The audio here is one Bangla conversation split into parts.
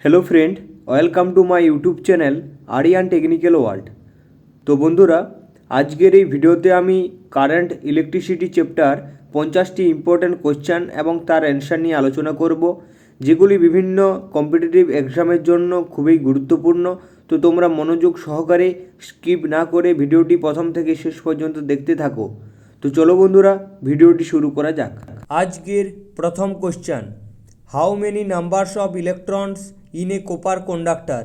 Hello friend, welcome to my YouTube channel Aryan technical world. তো বন্ধুরা, আজকের এই ভিডিওতে আমি কারেন্ট ইলেকট্রিসিটি চ্যাপ্টার 50টি ইম্পর্ট্যান্ট কোশ্চেন এবং তার অ্যান্সার নিয়ে আলোচনা করব, যেগুলি বিভিন্ন কম্পিটিটিভ এক্সামের জন্য খুবই গুরুত্বপূর্ণ। তো তোমরা মনোযোগ সহকারে স্কিপ না করে ভিডিওটি প্রথম থেকে শেষ পর্যন্ত দেখতে থাকো। তো চলো বন্ধুরা, ভিডিওটি শুরু করা যাক। আজকের প্রথম question, how many numbers of electrons in a copper conductor?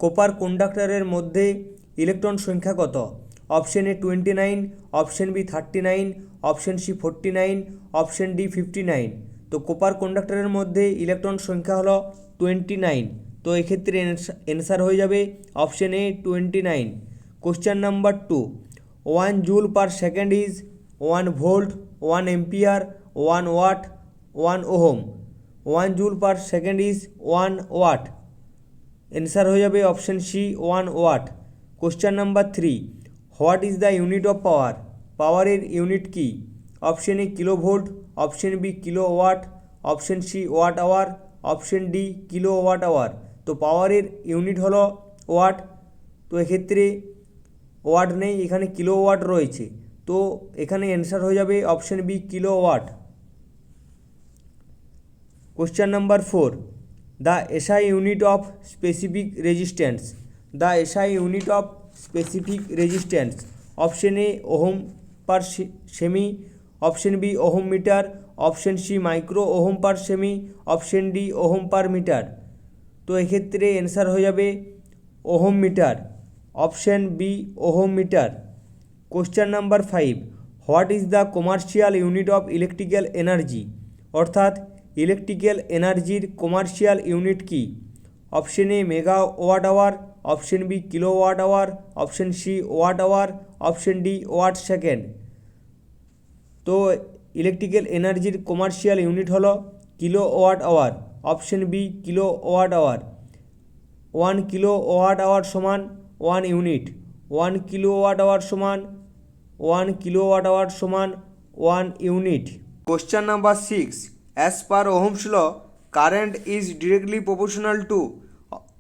Copper কন্ডাক্টরের মধ্যে ইলেকট্রন সংখ্যা কত? Option A 29, option B 39, option C 49, option D 59। তো কোপার কন্ডাক্টরের মধ্যে ইলেকট্রন সংখ্যা হলো 29। তো এক্ষেত্রে অ্যান্সার হয়ে যাবে option A 29। Question number 2, 1 joule per second is 1 volt, 1 ampere, 1 watt, 1 ohm. 1 joule per second is 1 watt. Answer হয়ে যাবে option C 1 watt. Question number 3, what is the unit of power? পাওয়ারের ইউনিট কি? Option A kilo volt, option B kilo watt, option C watt hour, option D kilo watt hour. তো পাওয়ারের ইউনিট হলো ওয়াট। তো এক্ষেত্রে ওয়াট নেই, এখানে কিলো ওয়াট রয়েছে। তো এখানে অ্যান্সার হয়ে যাবে option B kilo watt. Question number 4, the SI unit of specific resistance. The SI unit of specific resistance. Option A ohm per সেমি, option B ohm metre, option C micro ohm per সেমি, option D ohm per metre. তো এক্ষেত্রে অ্যান্সার হয়ে যাবে ohm metre, option B ohm metre. Question number 5, what is the commercial unit of electrical energy? অর্থাৎ ইলেকট্রিক্যাল এনার্জির কমার্শিয়াল ইউনিট কি? Option A mega watt hour, option B kilo watt hour, option C watt hour, option D watt second. তো ইলেকট্রিক্যাল এনার্জির কমার্শিয়াল ইউনিট হলো kilo watt hour, option B kilo watt hour. 1 kilo watt hour সমান 1 ইউনিট, 1 কিলো ওয়াট আওয়ার সমান 1 কিলো ওয়াট আওয়ার সমান 1 unit. Question number 6, as per Ohm's law current is directly proportional to?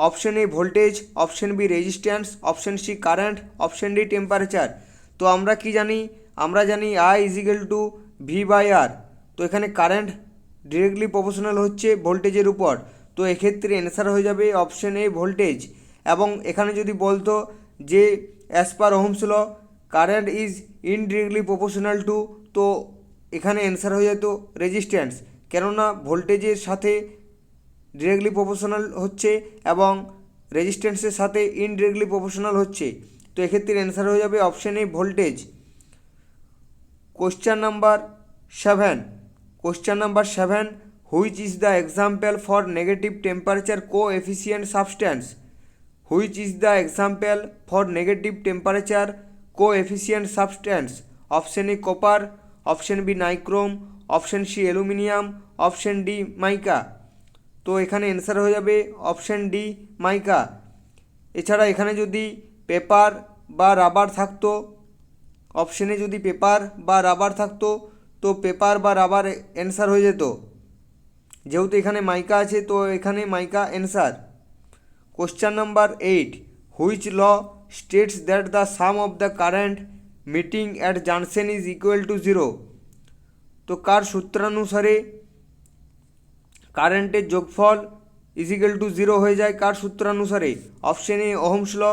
Option A voltage, option B resistance, option C current, option D temperature. তো আমরা কি জানি? আমরা জানি I equal to V by R. তো এখানে কারেন্ট ডিরেক্টলি প্রপোর্শনাল হচ্ছে ভোল্টেজের উপর। তো এক্ষেত্রে অ্যান্সার হয়ে যাবে অপশন এ ভোল্টেজ। এবং এখানে যদি বলতো যে as per Ohm's law current is indirectly proportional to, তো এখানে অ্যান্সার হয়ে যেত রেজিস্ট্যান্স, কেননা ভোল্টেজের সাথে ডিরেক্টলি প্রপোর্শনাল হচ্ছে এবং রেজিস্ট্যান্সের সাথে ইনডিরেক্টলি প্রপোর্শনাল হচ্ছে। তো এক্ষেত্রে অ্যান্সার হয়ে যাবে option A voltage. Question number 7, question number 7, which is the example for negative temperature coefficient substance? Which is the example for negative temperature coefficient substance? Option A copper, option B nichrome, option C aluminium, option D mica. তো এখানে অ্যান্সার হয়ে যাবে অপশন ডি মাইকা। এছাড়া এখানে যদি পেপার বা রাবার থাকতো, অপশনে যদি পেপার বা রাবার থাকতো, তো পেপার বা রাবার অ্যান্সার হয়ে যেত। যেহেতু এখানে মাইকা আছে, তো এখানে mica answer. Question number 8, which law states that the sum of the current meeting at junction is equal to 0? তো কার সূত্রানুসারে কারেন্টের যোগফল ইজিক্যাল টু 0 হয়ে যায়? কার সূত্রানুসারে? Option A Ohm's law,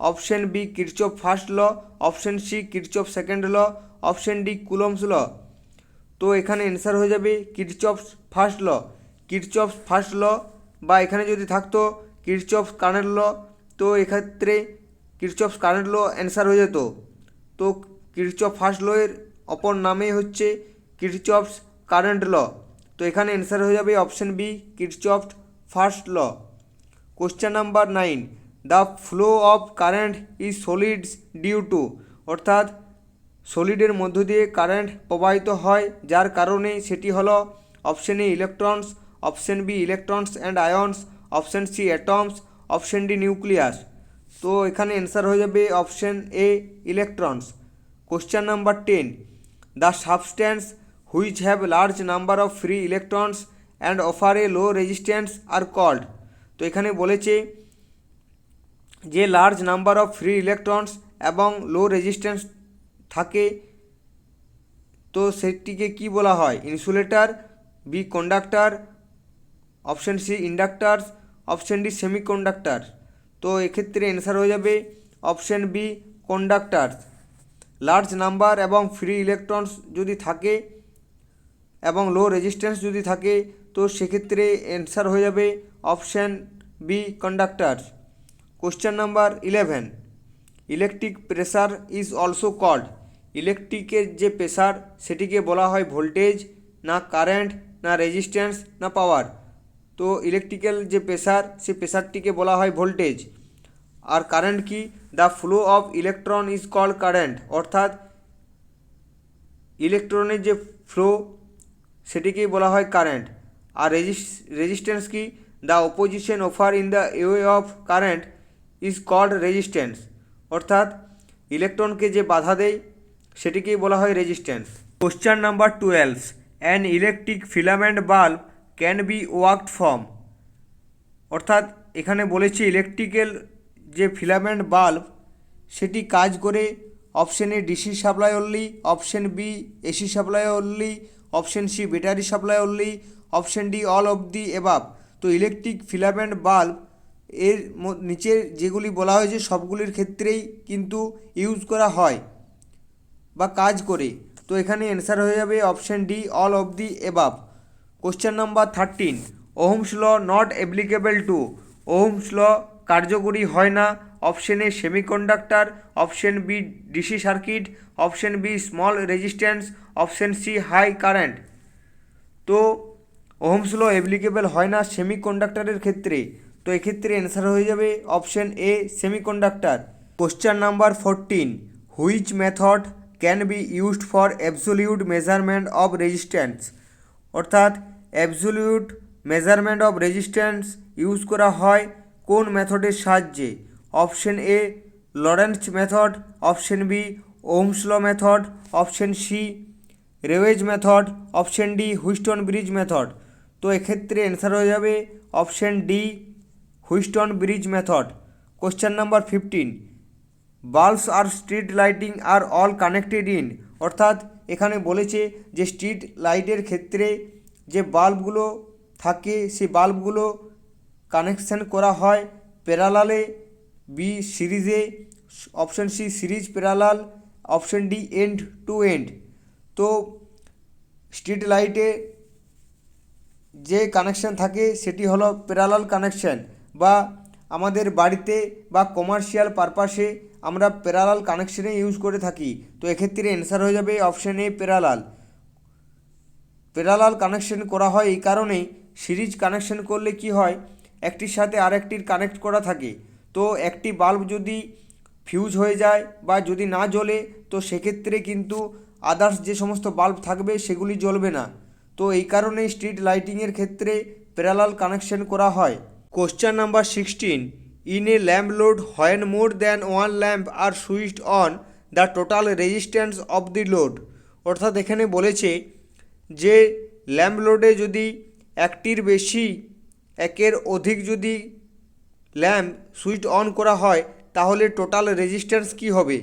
option B Kirchhoff first law, option C Kirchhoff second law, option D Coulomb's law. তো এখানে অ্যান্সার হয়ে যাবে কিরচফ ফার্স্ট ল। কিরচফ ফার্স্ট ল, বা এখানে যদি থাকতো কিরচফ কারেন্ট ল, তো এক্ষেত্রে কিরচফ কারেন্ট ল অ্যান্সার হয়ে যেত। তো কিরচফ ফার্স্ট ল এর অপর নামেই হচ্ছে কিরচফ কারেন্ট ল। তো এখানে অ্যান্সার হয়ে যাবে option B Kirchhoff first law. Question number 9, the flow of current is solids due to? অর্থাৎ সলিডের মধ্য দিয়ে কারেন্ট প্রবাহিত হয় যার কারণে সেটি হলো option A electrons, option B electrons and ions, option C atoms, option D nucleus. তো এখানে অ্যান্সার হয়ে যাবে option A electrons. Question number 10, the substance which have large number of free electrons and offer a low resistance are called? তো এখানে বলেছে যে large number of free electrons এবং লো রেজিস্ট্যান্স থাকে, তো সেটিকে কি বলা হয়? Insulator, B conductor, option C inductors, option D semiconductor. তো এক্ষেত্রে অ্যান্সার হয়ে যাবে option B conductors. Large number এবং ফ্রি ইলেকট্রনস যদি থাকে এবং লো রেজিস্ট্যান্স যদি থাকে, তো সেক্ষেত্রে অ্যান্সার হয়ে যাবে option B conductors. Question number 11, electric pressure is also called. ইলেকট্রিকের যে প্রেসার সেটিকে বলা হয় ভোল্টেজ, না কারেন্ট, না রেজিস্ট্যান্স, না পাওয়ার। তো ইলেকট্রিক্যাল যে প্রেসার সে প্রেসারটিকে বলা হয় ভোল্টেজ। আর কারেন্ট কি? The flow of electron is called current, অর্থাৎ ইলেকট্রনের যে ফ্লো সেটিকেই বলা হয় কারেন্ট। আর রেজিস্ট্যান্স কি? The opposition offer in the way of current is called resistance, অর্থাৎ ইলেকট্রনকে যে বাধা দেয় সেটিকেই বলা হয় resistance. Question number 12, an electric filament bulb can be worked from. অর্থাৎ এখানে বলেছে ইলেকট্রিক্যাল যে ফিলামেন্ট বাল্ব সেটি কাজ করে option A DC supply only, option B AC supply only, option C battery supply only, option D all of the above. তো ইলেকট্রিক ফিলামেন্ট বাল্ব এর নিচের যেগুলি বলা হয়েছে সবগুলির ক্ষেত্রেই কিন্তু ইউজ করা হয় বা কাজ করে। তো এখানে অ্যান্সার হয়ে যাবে option D all of the above. Question number 13, Ohm's law not applicable to. Ohm's law কার্যকরী হয় না option A semiconductor, option B DC circuit, option B small resistance, option C high current. তো ওহমস ল অ্যাপ্লিকেবল হয় না সেমিকন্ডাক্টরের ক্ষেত্রে, তো এক্ষেত্রে অ্যান্সার হয়ে যাবে option A semiconductor. Question number 14, which method can be used for absolute measurement of resistance. অর্থাৎ absolute measurement of resistance use করা হয় কোন মেথডের সাহায্যে? Option A Lorentz method, option B Ohm's law method, option C Rayleigh's method, option D Wheatstone bridge method. তো এক্ষেত্রে অ্যান্সার হয়ে যাবে option D Wheatstone bridge method. Question number 15, bulbs are street lighting are all connected in. অর্থাৎ এখানে বলেছে যে স্ট্রিট লাইটের ক্ষেত্রে যে বাল্বগুলো থাকে সেই বাল্বগুলো কানেকশন করা হয় প্যারালালে, বি সিরিজে, option C series parallel, option D end to end. তো স্ট্রিট লাইটে যে কানেকশন থাকে সেটি হলো প্যারালাল কানেকশন, বা আমাদের বাড়িতে বা কমার্শিয়াল পারপাসে আমরা প্যারালাল কানেকশনে ইউজ করে থাকি। তো এক্ষেত্রে অ্যান্সার হয়ে যাবে অপশন এ প্যারালাল। প্যারালাল কানেকশন করা হয় এই কারণেই, সিরিজ কানেকশন করলে কি হয় একটির সাথে আরেকটির কানেক্ট করা থাকে। তো একটি বাল্ব যদি ফিউজ হয়ে যায় বা যদি না জ্বলে, তো সেক্ষেত্রে কিন্তু আদার্স যে সমস্ত বাল্ব থাকবে সেগুলি জ্বলবে না। তো এই কারণেই স্ট্রিট লাইটিংয়ের ক্ষেত্রে প্যারালাল কানেকশন করা হয়। Question number 16, in a lamp load when more than one lamp are switched on the total resistance of the load. অর্থাৎ এখানে বলেছে যে ল্যাম্প লোডে যদি একটির বেশি একের অধিক যদি ল্যাম্প সুইচ অন করা হয় তাহলে টোটাল রেজিস্ট্যান্স কী হবে?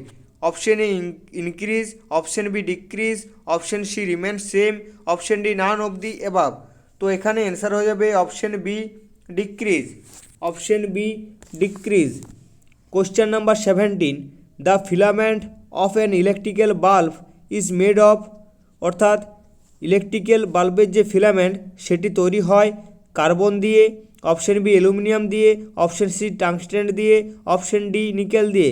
Option A increase, option B decrease, option C remain same, option D none of the above. তো এখানে অ্যান্সার হয়ে যাবে option B decrease. Option B decrease. Question number 17, the filament of an electrical bulb is made of. অর্থাৎ ইলেকট্রিক্যাল বাল্বের যে ফিলামেন্ট সেটি তৈরি হয় কার্বন দিয়ে, অপশন বি অ্যালুমিনিয়াম দিয়ে, অপশন সি টাংস্টেন দিয়ে, অপশন ডি নিকেল দিয়ে।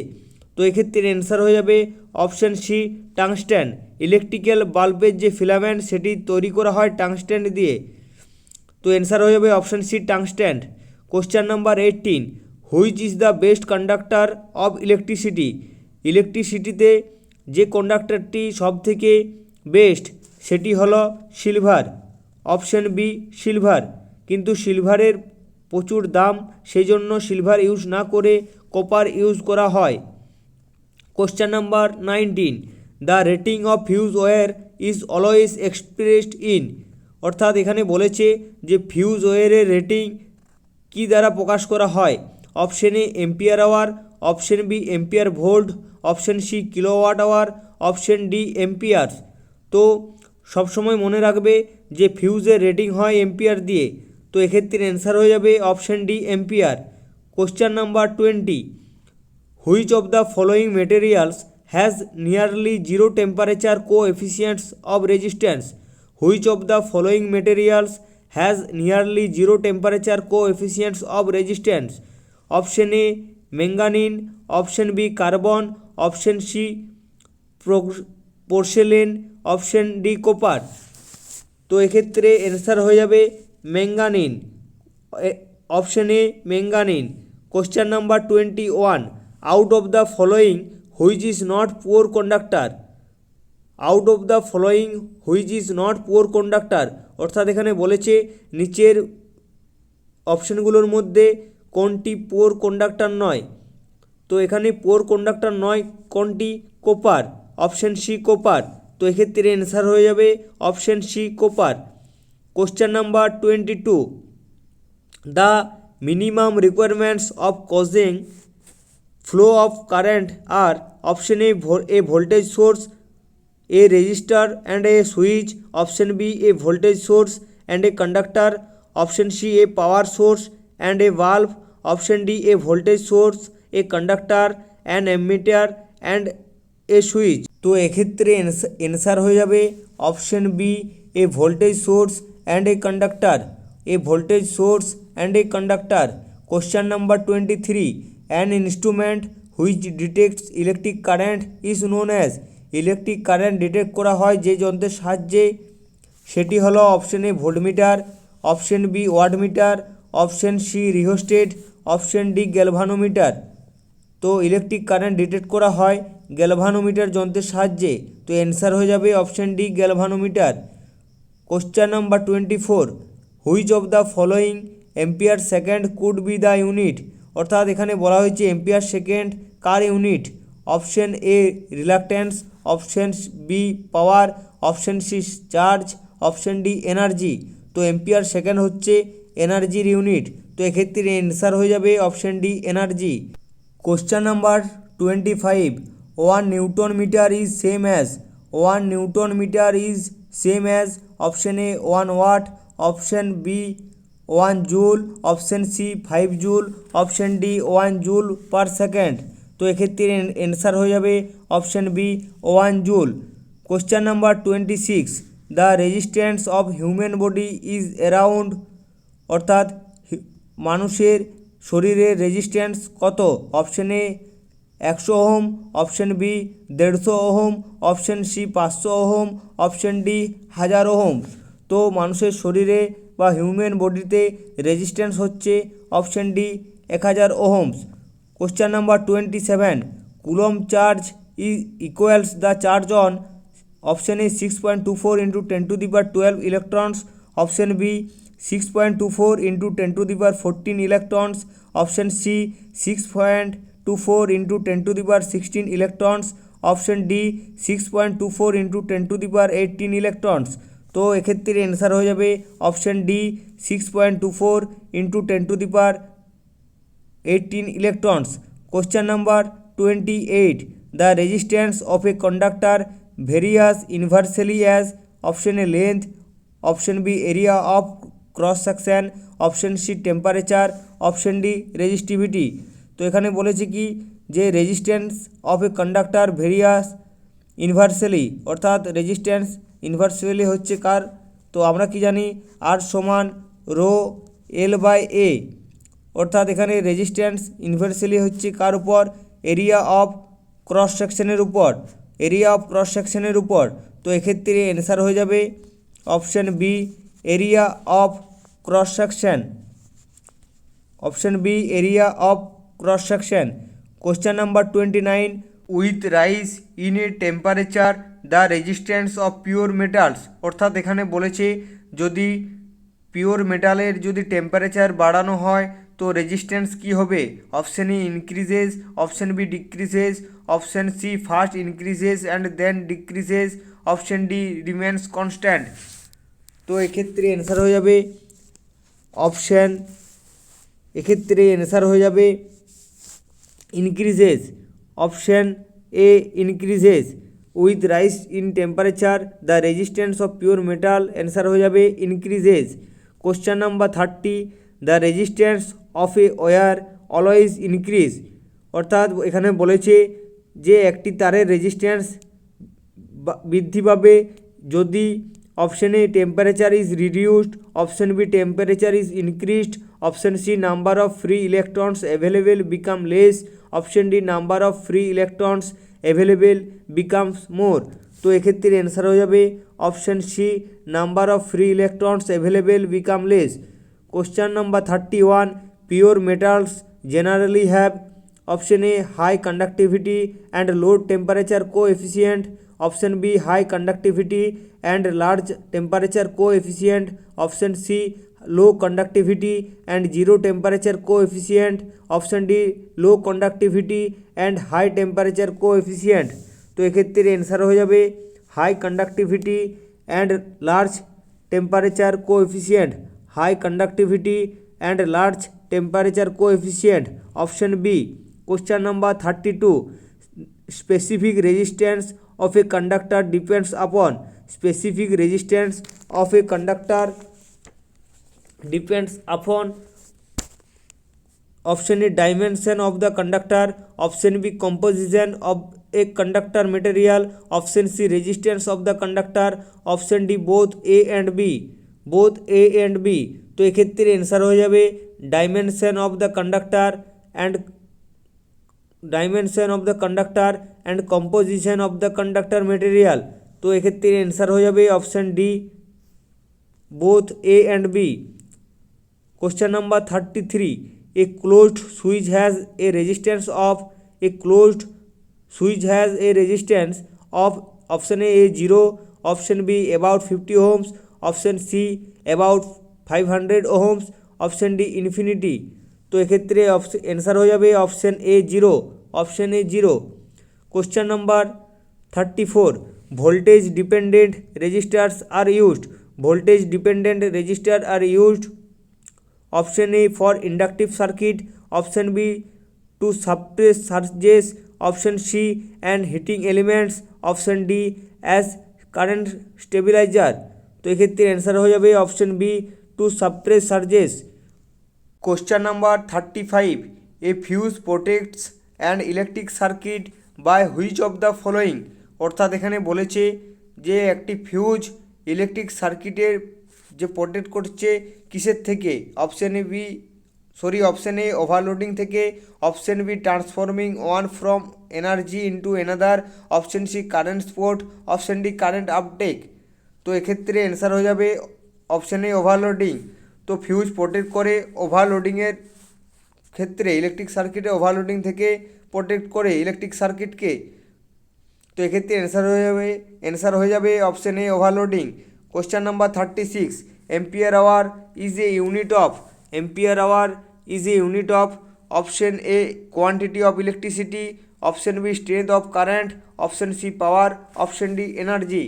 তো এক্ষেত্রে অ্যান্সার হয়ে যাবে অপশন সি টাংস্টেন। ইলেকট্রিক্যাল বাল্বের যে ফিলামেন্ট সেটি তৈরি করা হয় টাংস্টেন দিয়ে। তো অ্যান্সার হয়ে যাবে option C tungsten. Question number 18, which is the best conductor of electricity. ইলেকট্রিসিটিতে যে কন্ডাক্টরটি সবথেকে বেস্ট সেটি হলো সিলভার। অপশন বি সিলভার, কিন্তু সিলভারের প্রচুর দাম, সেই জন্য সিলভার ইউজ না করে কপার ইউজ করা হয়। Question number 19, the rating of fuse where is always expressed in. অর্থাৎ এখানে বলেছে যে ফিউজ ওয়্যারের রেটিং কী দ্বারা প্রকাশ করা হয়? Option A ampere hour, option B ampere volt, option C kilowatt hour, option D ampere. তো সবসময় মনে রাখবে যে ফিউজের রেটিং হয় এম্পিয়ার দিয়ে। তো এক্ষেত্রে অ্যান্সার হয়ে যাবে option D ampere. Question number 20, which of the following materials has nearly zero temperature coefficients of resistance? Which of the following materials has nearly zero temperature coefficients of resistance? Option A manganin, option B carbon, option C porcelain, option D copper. তো এক্ষেত্রে অ্যান্সার হয়ে যাবে manganin, option A manganin. Question number 21, out of the following which is not poor conductor? Out of the following which is not poor conductor, অর্থাৎ এখানে বলেছে নিচের অপশনগুলোর মধ্যে কোনটি পুয়ার কন্ডাক্টর নয়? তো এখানে পুয়ার কন্ডাক্টর নয় কোনটি? Copper, option C copper. তো এক্ষেত্রে অ্যান্সার হয়ে যাবে option C copper. Question number 22, the minimum requirements of causing flow of current are option A voltage source, a resistor and a switch, option B a voltage source and a conductor, option C a power source and a valve, option D a voltage source, a conductor, an ammeter and a switch। তো এক্ষেত্রে অ্যান্সার হয়ে যাবে option B a voltage source and a conductor, a voltage source and a conductor. Question number 23, an instrument which detects electric current is known as? Electric current detect করা হয় যে যন্ত্রের সাহায্যে, সেটি হলো option A voltmeter, option B wattmeter, option C rheostat, option D galvanometer. তো ইলেকট্রিক কারেন্ট ডিটেক্ট করা হয় গ্যালভানোমিটার যন্ত্রের সাহায্যে। তো অ্যান্সার হয়ে যাবে option D galvanometer. Question number 24, which of the following ampere second could be the unit? অর্থাৎ এখানে বলা হয়েছে এম্পিয়ার সেকেন্ড কার unit? Option A reluctance, option B power, option C charge, option D energy. তো এম্পিয়ার সেকেন্ড হচ্ছে এনার্জির ইউনিট। তো এক্ষেত্রে অ্যান্সার হয়ে যাবে option D energy. Question number 25, 1 newton metre is same as? 1 newton metre is same as option A 1 watt, option B 1 joule, option C 5 joule, option D 1 joule per second. তো এক্ষেত্রে অ্যান্সার হয়ে যাবে option B 1 joule. Question number 26, the resistance of human body is around? অর্থাৎ মানুষের শরীরের রেজিস্ট্যান্স কত? Option A 100 ohm, option B 150 ohm, option C 500 ohm, option D 1000 ohm. তো মানুষের শরীরে বা হিউম্যান বডিতে রেজিস্ট্যান্স হচ্ছে option D 1000 ohms. Question number 27, coulomb charge equals the charge on? Option A 6.24 × 10⁻12 electrons, option B 6.24 × 10⁻14 electrons, option C 6.24 × 10⁻16 electrons, option D 6.24 × 10⁻18 electrons. তো এক্ষেত্রে অ্যান্সার হয়ে যাবে option D 6.24 × 10⁻18 electrons. Question number 28, the resistance of a conductor varies inversely as? Option A length, option B area of cross section, option C temperature, option D resistivity. তো এখানে বলেছে কি যে resistance of a conductor varies ইনভার্সেলি, অর্থাৎ রেজিস্ট্যান্স ইনভার্সেলি হচ্ছে কার? তো আমরা কি জানি আর সমান রো এল বাই এ, অর্থাৎ এখানে রেজিস্ট্যান্স ইনভার্সেলি হচ্ছে কার উপর? এরিয়া অফ ক্রস সেকশনের উপর, এরিয়া অফ ক্রস সেকশনের উপর। তো এক্ষেত্রে অ্যান্সার হয়ে যাবে option B area of cross section, option B area of cross section. Question number 29, with rise in a temperature the resistance of pure metals? অর্থাৎ এখানে বলেছে যদি পিওর মেটালের যদি টেম্পারেচার বাড়ানো হয় তো রেজিস্ট্যান্স কী হবে? Option A increases, option B decreases, option C first increases and then decreases, option D remains constant. তো এক্ষেত্রে অ্যান্সার হয়ে যাবে অপশন এক্ষেত্রে অ্যান্সার হয়ে যাবে increases, option A increases with rise in temperature the resistance of pure metal, answer হয়ে যাবে increases. Question number 30, the resistance of a wire always increase, অর্থাৎ এখানে বলেছে যে একটি তারের রেজিস্ট্যান্স বৃদ্ধি পাবে যদি option A temperature is reduced, option B temperature is increased, option C number of free electrons available become less, option D number of free electrons available becomes more. তো এক্ষেত্রে অ্যান্সার হয়ে যাবে option C number of free electrons available become less. Question number 31, pure metals generally have, option A high conductivity and low temperature coefficient, option B high conductivity and large temperature coefficient, option C low conductivity and zero temperature coefficient, option D low conductivity and high temperature coefficient. তো এক্ষেত্রে অ্যান্সার হয়ে যাবে high conductivity and large temperature coefficient, high conductivity and large temperature coefficient, option B. Question number 32, specific resistance of a conductor depends upon, specific resistance of a conductor depends upon, option A dimension of the conductor, option B composition of a conductor material, option C resistance of the conductor, option D both A and B, both A and B। তো এক্ষেত্রে অ্যান্সার হয়ে যাবে dimension of the conductor and dimension of the conductor and composition of the conductor material. তো এক্ষেত্রে অ্যান্সার হয়ে যাবে option D both A and B. Question number 33, a closed switch has a resistance of, a closed switch has a resistance of, option A 0, option B about 50 ohms, option C about 500 ohms, option D infinity. তো এক্ষেত্রে অ্যান্সার হয়ে যাবে option A 0, option A 0। Question number 34, voltage dependent resistors are used, voltage dependent resistor are used, option A for inductive circuit, option B to suppress surges, option C and heating elements, option D as current stabilizer. তো এক্ষেত্রে অ্যান্সার হয়ে যাবে option B to suppress surges. Question number 35, a fuse protects and electric circuit by which of the following, অর্থাৎ এখানে বলেছে যে একটি ফিউজ ইলেকট্রিক সার্কিটের যে প্রোটেক্ট করছে কিসের থেকে, অপশান এ ওভারলোডিং থেকে, option B transforming one from energy into another, option C current sport, option D current uptake. তো এক্ষেত্রে অ্যান্সার হয়ে যাবে অপশান এ ওভারলোডিং। তো ফিউজ প্রোটেক্ট করে ওভারলোডিংয়ের ক্ষেত্রে ইলেকট্রিক সার্কিটে ওভারলোডিং থেকে প্রোটেক্ট করে ইলেকট্রিক সার্কিটকে। তো এক্ষেত্রে অ্যান্সার হয়ে যাবে option A overloading. Question number 36, ampere hour is a unit of, ampere hour is a unit of, option A quantity of electricity, option B strength of current, option C power, option D energy.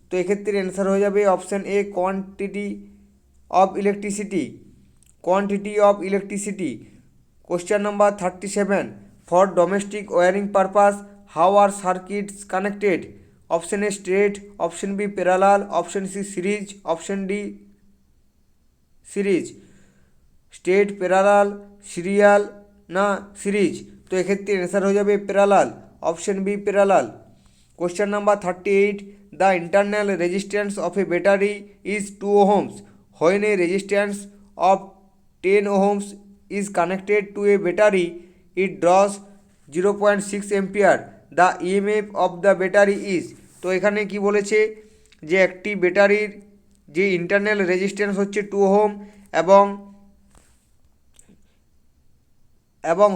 তো এক্ষেত্রে অ্যান্সার হয়ে যাবে option A quantity of electricity, quantity of electricity. Question number 37, for domestic wiring purpose how are circuits connected, option A straight, option B parallel, option C series, option D series. Straight, parallel, serial না সিরিজ। তো এক্ষেত্রে অ্যান্সার হয়ে যাবে parallel, option B parallel. Question number 38, the internal resistance of a battery is 2 ohms, when a resistance of 10 ohms is connected to a battery it draws 0.6 ampere, the EMF of the battery is। তো এখানে কি বলেছে যে একটি ব্যাটারির যে ইন্টারনাল রেজিস্ট্যান্স হচ্ছে 2 ohm এবং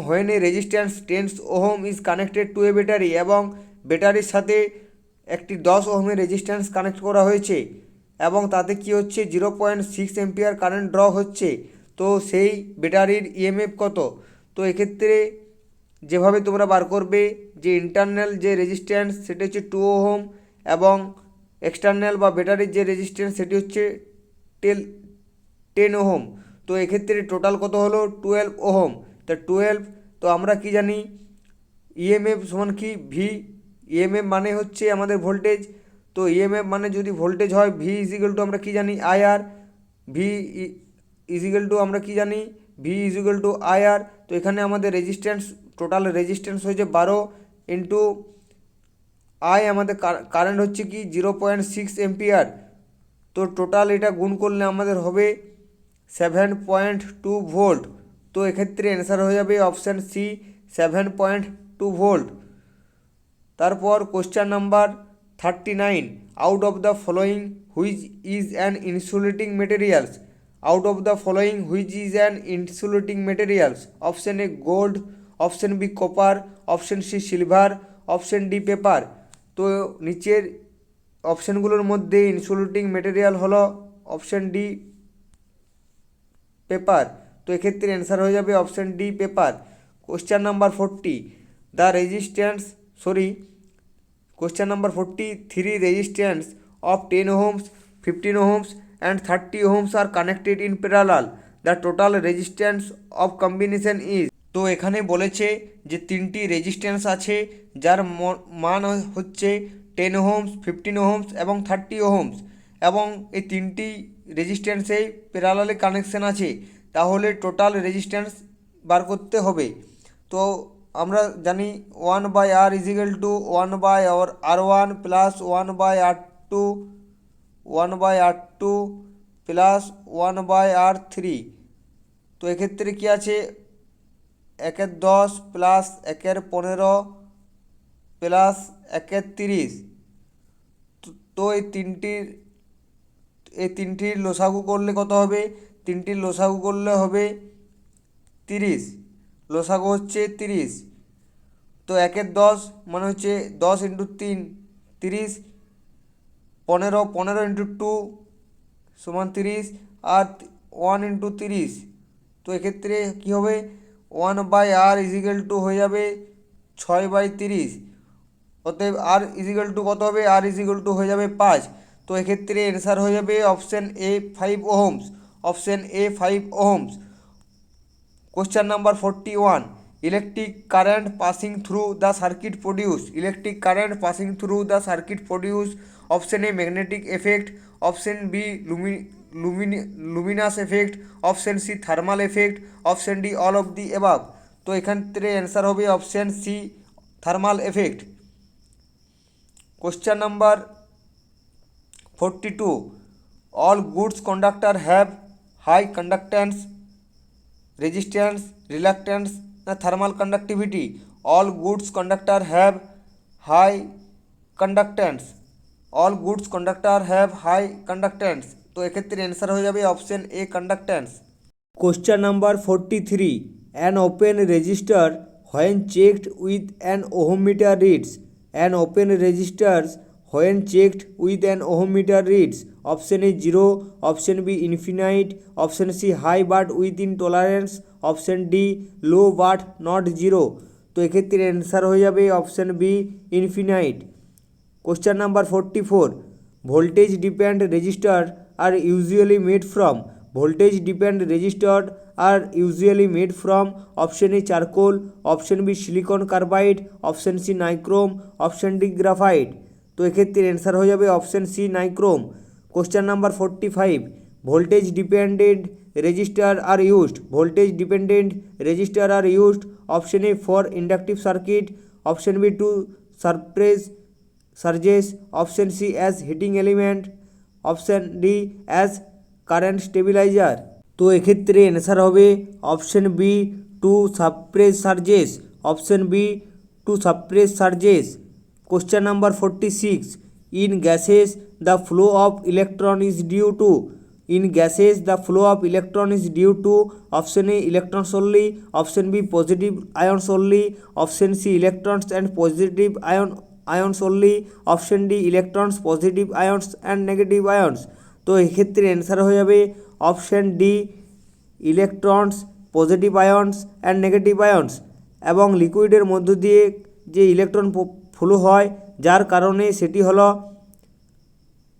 when a resistance 10 ohm is connected to a battery, এবং ব্যাটারির সাথে একটি 10 ওহমের রেজিস্ট্যান্স কানেক্ট করা হয়েছে এবং তাতে কি হচ্ছে 0.6 এম্পিয়ার কারেন্ট ড্র হচ্ছে। তো সেই ব্যাটারির ইএমএফ কত? তো এক্ষেত্রে যেভাবে তোমরা বার করবে যে ইন্টারনাল যে রেজিস্ট্যান্স সেটা হচ্ছে 2 ওহম এবং এক্সটার্নাল বা ব্যাটারির যে রেজিস্ট্যান্স সেটি হচ্ছে 10 ওহম। তো এক্ষেত্রে টোটাল কত হলো 12 ওহম। তা 12, তো আমরা কি জানি ইএমএফ সমান কি ভি, ইএমএফ মানে হচ্ছে আমাদের ভোল্টেজ। তো ইএমএফ মানে যদি ভোল্টেজ হয় ভি ইজিক্যাল টু আমরা কি জানি আইআর, ভি ইজিক্যাল টু আমরা কি জানি ভি ইজিক্যাল টু আইআর। তো এখানে আমাদের রেজিস্ট্যান্স, টোটাল রেজিস্ট্যান্স হয়েছে 12 ইন্টু আই, আমাদের কারেন্ট হচ্ছে কি 0.6 এম্পিয়ার। তো টোটাল এটা গুণ করলে আমাদের হবে 7.2 ভোল্ট। তো এক্ষেত্রে অ্যান্সার হয়ে যাবে অপশান সি 7.2 ভোল্ট। তারপর question number 39, out of the following which is an insulating materials, out of the following which is an insulating materials. Option A gold, option B copper, option C silver, option D paper. তো নিচের অপশানগুলোর মধ্যে ইনসুলেটিং মেটেরিয়াল হলো অপশান ডি পেপার। তো এক্ষেত্রে অ্যান্সার হয়ে যাবে option D paper. Question number 40, the resistance question number 43, resistance of 10 ohms, 15 ohms and 30 ohms are connected in parallel. The total resistance of combination is, তো এখানে বলেছে যে তিনটি রেজিস্ট্যান্স আছে যার মান হচ্ছে 10 ohms, 15 ohms এবং 30 ohms, এবং এই তিনটি রেজিস্ট্যান্সেই প্যারালালে কানেকশন আছে। তাহলে টোটাল রেজিস্ট্যান্স বার করতে হবে। তো আমরা জানি 1/R is equal two 1/R1 plus 1/R2, 1/R2 plus 1/R3। তো এক্ষেত্রে কী আছে 1/10 প্লাস 1/15 প্লাস 1/30। তো এই তিনটির লসাগু করলে কত হবে, তিনটির লসাগু করলে হবে 30, লসাগু হচ্ছে 30। তো 1/10 মানে হচ্ছে 10 ইন্টু 3 30, 15 ইন্টু 2 সমান 30, আর 1 ইন্টু 30। তো এক্ষেত্রে কী হবে 1/R ইজিক্যাল টু হয়ে যাবে 6/30। অতএব আর ইজিক্যাল টু কত হবে, আর ইজিক্যাল টু হয়ে যাবে 5। তো এক্ষেত্রে অ্যান্সার হয়ে যাবে option A 5 ohms, option A 5 ohms. Question number 41, electric current passing through the circuit produce, electric current passing through the circuit produce. Option A magnetic effect, option B luminous effect, option C thermal effect, option D all of the above. তো এক্ষেত্রে অ্যান্সার হবে option C thermal effect. Question number 42, all goods conductor have high conductance, resistance, reluctance, thermal conductivity. All goods conductor have high conductance, all goods conductor have high conductance. তো এক্ষেত্রে অ্যান্সার হয়ে যাবে option A conductance. Question number 43, an open resistor when checked with an ohm meter reads, an open resistor when checked with an ohm meter reads. Option A 0, option B infinite, option C high but within tolerance, option D low but not 0. তো এক্ষেত্রে অ্যান্সার হয়ে যাবে option B infinite. Question number 44, voltage depend resistor are usually made from, voltage depend resistor are usually made from. Option A charcoal, option B silicon carbide, option C nichrome, option D graphite. তো এক্ষেত্রে অ্যান্সার হয়ে যাবে option C nichrome. Question number 45, voltage dependent resistor are used, voltage dependent resistor are used. Option A for inductive circuit, option B to suppress surges, option C as heating element, option D as current stabilizer. তো এক্ষেত্রে অ্যান্সার হবে option B to suppress surges, option B to suppress surges. Question number 46, in gases the flow of electron is due to, in gases the flow of electron is due to, option A electrons only, option B positive ions only, option C electrons and positive ions only, option D electrons, positive ions and negative ions. তো এক্ষেত্রে অ্যান্সার হয়ে যাবে option D electrons, positive ions and negative আয়ন্স। এবং লিকুইডের মধ্য দিয়ে যে ইলেকট্রন ফ্লো হয় যার কারণে সেটি হলো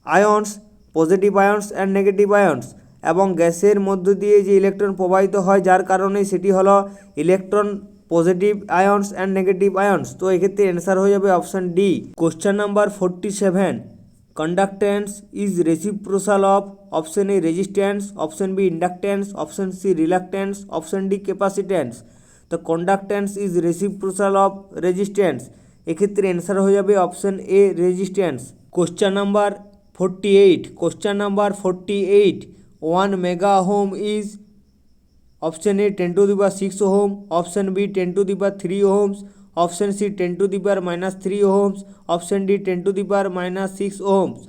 আয়ন্স, পজিটিভ আয়ন্স অ্যান্ড নেগেটিভ আয়ন্স। এবং গ্যাসের মধ্য দিয়ে যে ইলেকট্রন প্রবাহিত হয় যার কারণে সেটি হলো electron positive ions and negative ions. তো এক্ষেত্রে অ্যান্সার হয়ে যাবে option D. Question number 47, conductance is reciprocal of option A resistance, option B inductance, option C reluctance, option D capacitance. তো conductance is reciprocal of resistance, এক্ষেত্রে অ্যান্সার হয়ে যাবে option A resistance. Question number 48, 1 mega ohm is option A 10 to the power 6 ohm, option B 10 to the power 3 ohms, option C 10 to the power -3 ohms, option D 10 to the power -6 ohms.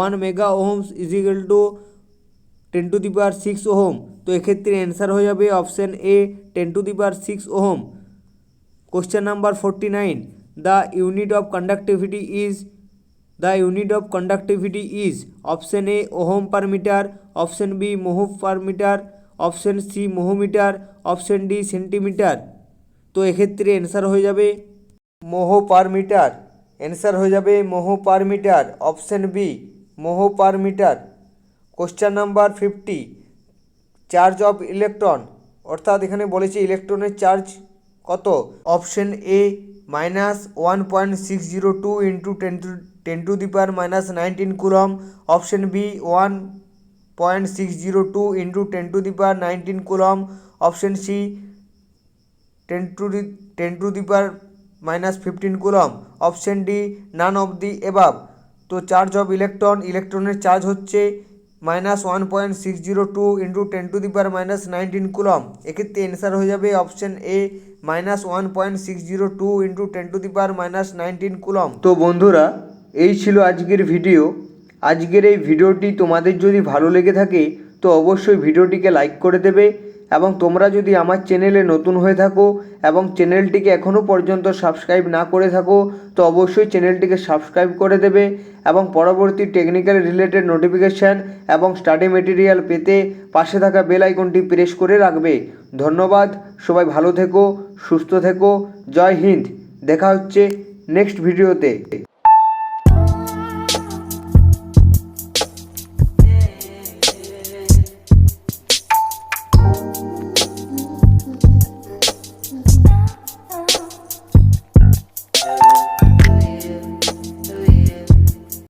1 mega ohms is equal to 10 to the power 6 ohm. তো এক্ষেত্রে অ্যান্সার হয়ে যাবে option A 10 to the power 6 ohm. Question number 49, the unit of conductivity is option A ohm per metre, option B mho per metre, option C mho metre, option D centimetre. তো এক্ষেত্রে অ্যান্সার হয়ে যাবে মোহ পার মিটার, অ্যান্সার হয়ে যাবে মোহ per metre, option B mho per metre. Question number 50, charge of electron, অর্থাৎ এখানে বলেছে ইলেকট্রনের চার্জ কত। Option A -1.602 into 10 to the power -19 coulomb, option B 1.602 into 10 to the power 19 coulomb, option C 10 to the power -15 coulomb, option D none of the above. তো চার্জ অফ ইলেকট্রনের চার্জ হচ্ছে -1.602 into 10 to the power -19 coulomb, এক্ষেত্রে অ্যান্সার হয়ে যাবে option A -1.602 into 10 to the power -19 coulomb. তো বন্ধুরা, এই ছিল আজকের ভিডিও। আজকের এই ভিডিওটি তোমাদের যদি ভালো লেগে থাকে তো অবশ্যই ভিডিওটিকে লাইক করে দেবে, এবং তোমরা যদি আমার চ্যানেলে নতুন হয়ে থাকো এবং চ্যানেলটিকে এখনও পর্যন্ত সাবস্ক্রাইব না করে থাকো তো অবশ্যই চ্যানেলটিকে সাবস্ক্রাইব করে দেবে, এবং পরবর্তী টেকনিক্যাল রিলেটেড নোটিফিকেশান এবং স্টাডি মেটেরিয়াল পেতে পাশে থাকা বেল আইকনটি প্রেস করে রাখবে। ধন্যবাদ, সবাই ভালো থেকো, সুস্থ থেকো, জয় হিন্দ। দেখা হচ্ছে নেক্সট ভিডিওতে।